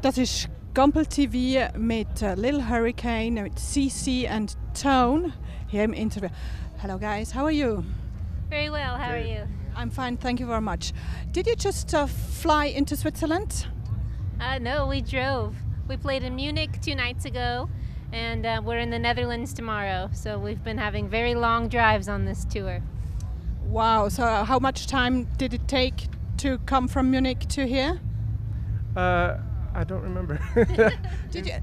Das ist Gampel TV mit Little Hurricane, mit CC and Tone hier im Interview. Hello guys, how are you? Very well, how are you? I'm fine, thank you very much. Did you just fly into Switzerland? No, we drove. We played in Munich 2 nights ago, and we're in the Netherlands tomorrow. So we've been having very long drives on this tour. Wow, so how much time did it take to come from Munich to here? I don't remember. Did you?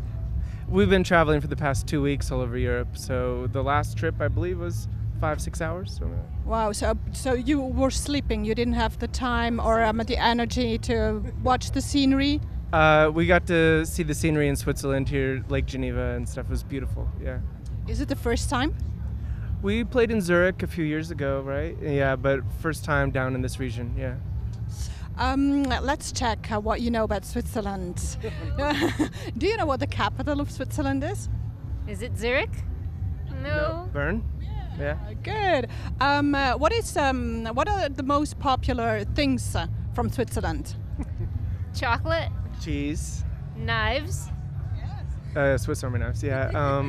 We've been traveling for the past 2 weeks all over Europe, so the last trip I believe was 5-6 hours. Wow, so you were sleeping, you didn't have the time or the energy to watch the scenery? We got to see the scenery in Switzerland here, Lake Geneva and stuff. It was beautiful, yeah. Is it the first time? We played in Zurich a few years ago, right? Yeah, but first time down in this region, yeah. Let's check what you know about Switzerland. Do you know what the capital of Switzerland is? Is it Zurich? No. Bern? Yeah. Good. What are the most popular things from Switzerland? Chocolate, Cheese. knives. Swiss Army knives, yeah.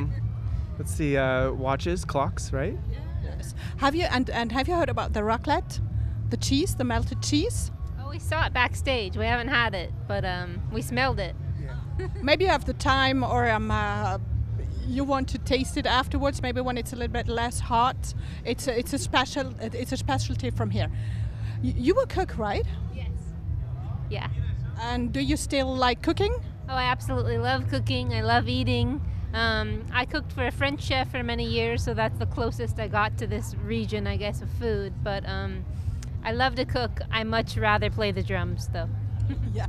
Let's see, watches, clocks, right? Yes. Have you heard about the raclette? The cheese, the melted cheese? Oh, we saw it backstage. We haven't had it, but we smelled it. Yeah. Maybe you have the time, or you want to taste it afterwards. Maybe when it's a little bit less hot. It's a specialty from here. You will cook, right? Yes. Yeah. And do you still like cooking? Oh, I absolutely love cooking. I love eating. I cooked for a French chef for many years, so that's the closest I got to this region, I guess, of food. But I love to cook. I much rather play the drums, though. Yeah.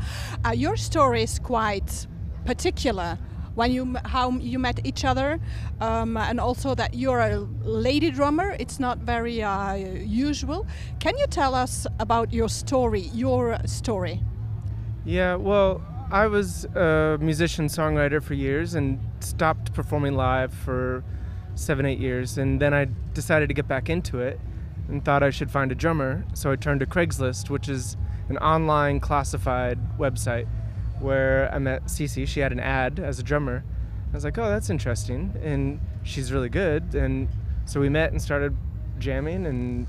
Your story is quite particular. How you met each other, and also that you're a lady drummer. It's not very usual. Can you tell us about your story? Yeah, well, I was a musician-songwriter for years and stopped performing live for 7-8 years. And then I decided to get back into it and thought I should find a drummer. So I turned to Craigslist, which is an online classified website where I met Cece. She had an ad as a drummer. I was like, oh, that's interesting. And she's really good. And so we met and started jamming and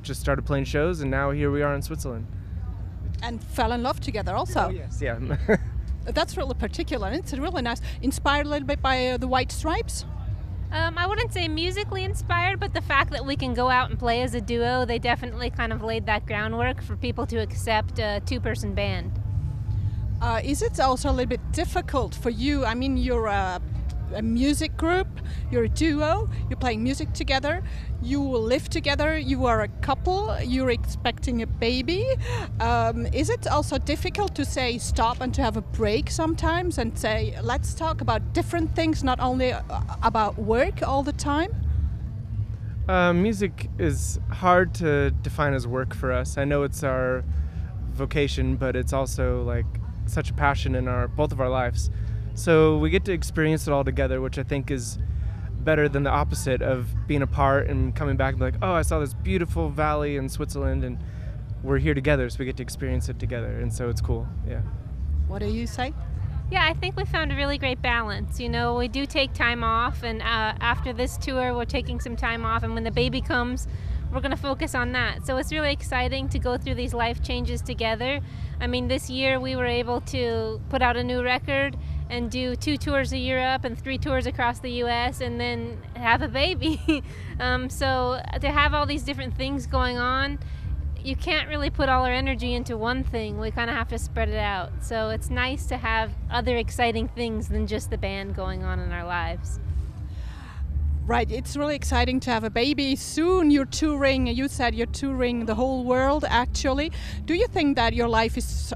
just started playing shows. And now here we are in Switzerland. And fell in love together also. Oh, yes, yeah. That's really particular. It's really nice. Inspired a little bit by the White Stripes? I wouldn't say musically inspired, but the fact that we can go out and play as a duo, they definitely kind of laid that groundwork for people to accept a 2-person band. Is it also a little bit difficult for you? I mean, you're a music group, you're a duo, you're playing music together, you live together, you are a couple, you're expecting a baby. Is it also difficult to say stop and to have a break sometimes and say, let's talk about different things, not only about work all the time? Music is hard to define as work for us. I know it's our vocation, but it's also like such a passion in both of our lives. So we get to experience it all together, which I think is better than the opposite of being apart and coming back and be like, oh, I saw this beautiful valley in Switzerland and we're here together, so we get to experience it together. And so it's cool, yeah. What do you say? Yeah, I think we found a really great balance. You know, we do take time off, and after this tour, we're taking some time off, and when the baby comes, we're going to focus on that. So it's really exciting to go through these life changes together. I mean, this year we were able to put out a new record and do 2 tours of Europe and 3 tours across the US and then have a baby. So to have all these different things going on, you can't really put all our energy into one thing. We kind of have to spread it out. So it's nice to have other exciting things than just the band going on in our lives. Right, it's really exciting to have a baby. Soon you're touring, you said you're touring the whole world actually. Do you think that your life is,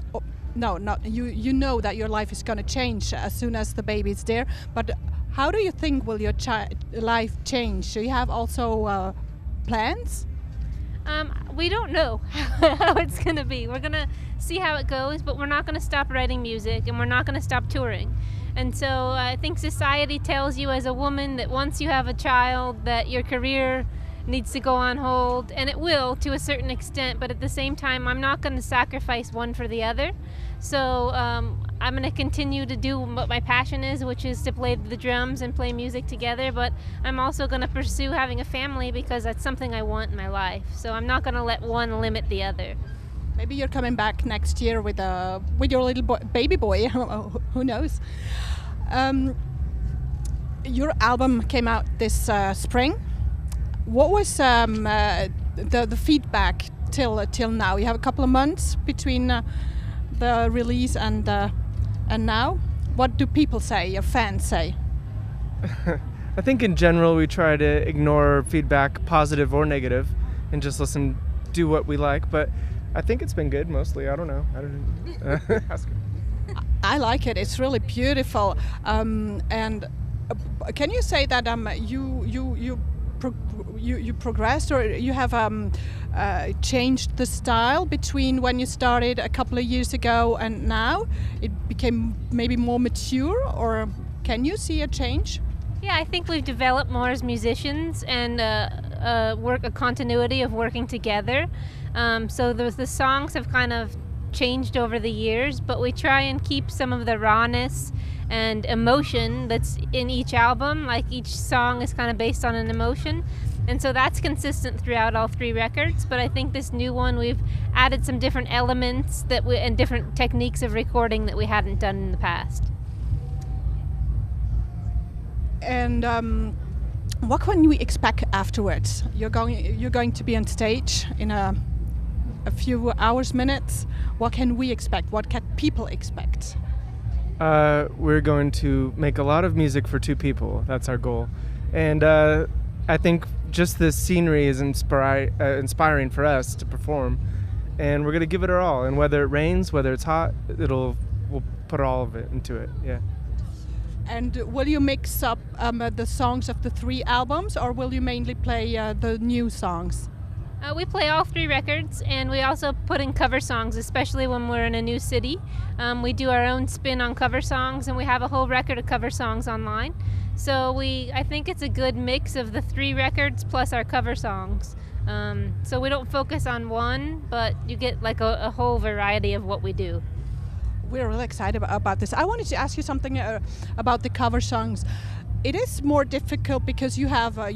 no, not you know that your life is going to change as soon as the baby is there, but how do you think will your life change? Do you have also plans? We don't know how it's going to be. We're going to see how it goes, but we're not going to stop writing music and we're not going to stop touring. And so I think society tells you as a woman that once you have a child that your career needs to go on hold, and it will to a certain extent, but at the same time I'm not going to sacrifice one for the other. So I'm going to continue to do what my passion is, which is to play the drums and play music together, but I'm also going to pursue having a family because that's something I want in my life. So I'm not going to let one limit the other. Maybe you're coming back next year with your little baby boy. Who knows? Your album came out this spring. What was the feedback till now? You have a couple of months between the release and now. What do people say? Your fans say? I think in general we try to ignore feedback, positive or negative, and just do what we like. But I think it's been good mostly. I don't know. Ask her. I like it. It's really beautiful. And can you say that you progressed, or you have changed the style between when you started a couple of years ago and now? It became maybe more mature, or can you see a change? Yeah, I think we've developed more as musicians and a continuity of working together. So the songs have kind of changed over the years, but we try and keep some of the rawness and emotion that's in each album. Like each song is kind of based on an emotion, and so that's consistent throughout all 3 records. But I think this new one, we've added some different elements and different techniques of recording that we hadn't done in the past. And what can we expect afterwards? You're going to be on stage in a few hours, minutes. What can we expect? What can people expect? We're going to make a lot of music for 2 people. That's our goal. And I think just this scenery is inspiring for us to perform. And we're going to give it our all. And whether it rains, whether it's hot, we'll put all of it into it. Yeah. And will you mix up the songs of the 3 albums, or will you mainly play the new songs? We play all 3 records, and we also put in cover songs, especially when we're in a new city. We do our own spin on cover songs, and we have a whole record of cover songs online. So I think it's a good mix of the 3 records plus our cover songs. So we don't focus on one, but you get like a whole variety of what we do. We're really excited about this. I wanted to ask you something about the cover songs. It is more difficult because you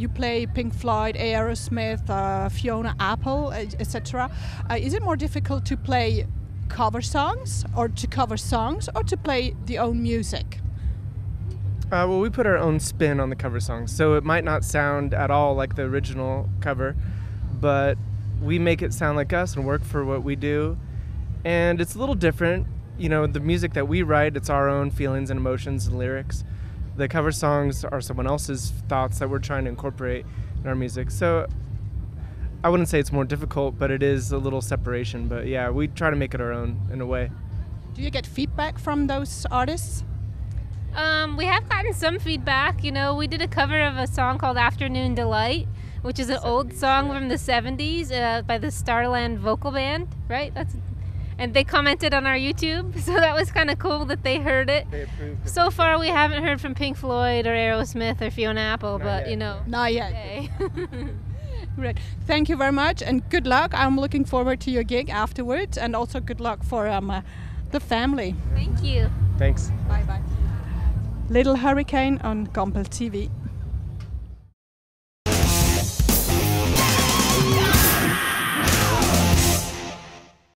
play Pink Floyd, Aerosmith, Fiona Apple, etc. Is it more difficult to play cover songs, or to play the own music? Well, we put our own spin on the cover songs, so it might not sound at all like the original cover, but we make it sound like us and work for what we do. And it's a little different. You know, the music that we write, it's our own feelings and emotions and lyrics. The cover songs are someone else's thoughts that we're trying to incorporate in our music. So I wouldn't say it's more difficult, but it is a little separation. But yeah, we try to make it our own in a way. Do you get feedback from those artists? We have gotten some feedback. You know, we did a cover of a song called Afternoon Delight, which is an old song from the 70s by the Starland Vocal Band, right? And they commented on our YouTube, so that was kind of cool that they heard it. They approved. So far, we haven't heard from Pink Floyd or Aerosmith or Fiona Apple, but you know. Not yet. Right. Thank you very much, and good luck. I'm looking forward to your gig afterwards, and also good luck for the family. Thank you. Thanks. Bye bye. Little Hurricane on Gampel TV.